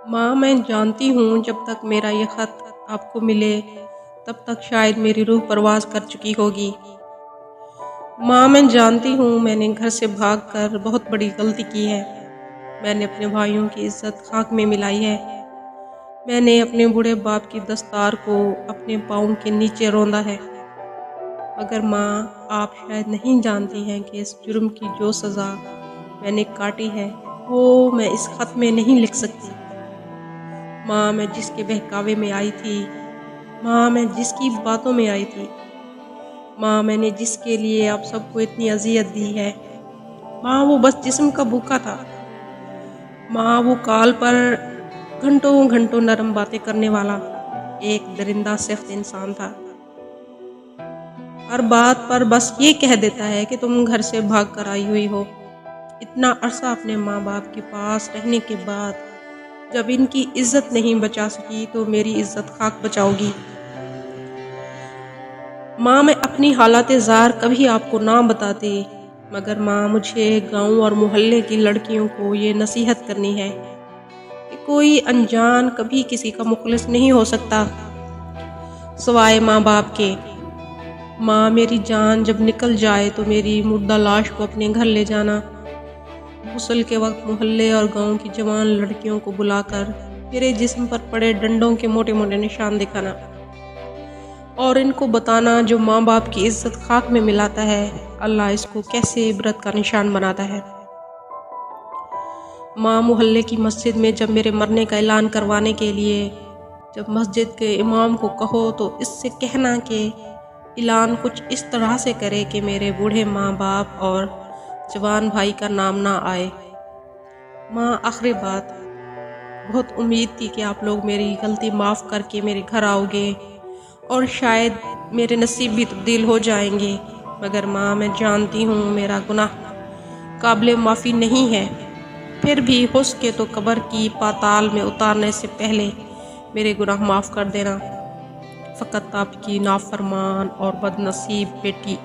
माँ, मैं जानती हूँ जब तक मेरा ये ख़त आपको मिले तब तक शायद मेरी रूह परवास कर चुकी होगी। माँ, मैं जानती हूँ मैंने घर से भागकर बहुत बड़ी गलती की है। मैंने अपने भाइयों की इज्जत खाक में मिलाई है। मैंने अपने बूढ़े बाप की दस्तार को अपने पाँव के नीचे रौंदा है। मगर माँ, आप शायद नहीं जानती हैं कि इस जुर्म की जो सज़ा मैंने काटी है वो मैं इस ख़त में नहीं लिख सकती। माँ, मैं जिसके बहकावे में आई थी, माँ, मैं जिसकी बातों में आई थी, माँ, मैंने जिसके लिए आप सबको इतनी अजियत दी है, माँ, वो बस जिस्म का भूखा था। माँ, वो काल पर घंटों घंटों नरम बातें करने वाला एक दरिंदा सख्त इंसान था। हर बात पर बस ये कह देता है कि तुम घर से भाग कर आई हुई हो। इतना अरसा अपने माँ बाप के पास रहने के बाद जब इनकी इज्जत नहीं बचा सकी तो मेरी इज्जत खाक बचाओगी। माँ, मैं अपनी हालात ज़ार कभी आपको ना बताती, मगर माँ, मुझे गांव और मोहल्ले की लड़कियों को ये नसीहत करनी है कि कोई अनजान कभी किसी का मुखलिस नहीं हो सकता सिवाय माँ बाप के। माँ, मेरी जान जब निकल जाए तो मेरी मुर्दा लाश को अपने घर ले जाना। गुस्ल के वक्त मोहल्ले और गांव की जवान लड़कियों को बुलाकर मेरे जिस्म पर पड़े डंडों के मोटे मोटे निशान दिखाना और इनको बताना जो माँ बाप की इज्जत खाक में मिलाता है, अल्लाह इसको कैसे इबरत का निशान बनाता है। माँ, मोहल्ले की मस्जिद में जब मेरे मरने का ऐलान करवाने के लिए जब मस्जिद के इमाम को कहो तो इससे कहना कि ऐलान कुछ इस तरह से करे कि मेरे बूढ़े माँ बाप और जवान भाई का नाम ना आए। माँ, आखिरी बात, बहुत उम्मीद थी कि आप लोग मेरी गलती माफ़ करके मेरे घर आओगे और शायद मेरे नसीब भी तब्दील हो जाएंगे। मगर माँ, मैं जानती हूँ मेरा गुनाह काबिल माफ़ी नहीं है। फिर भी हो सके तो कब्र की पाताल में उतारने से पहले मेरे गुनाह माफ़ कर देना। फ़कत आपकी नाफरमान और बदनसीब बेटी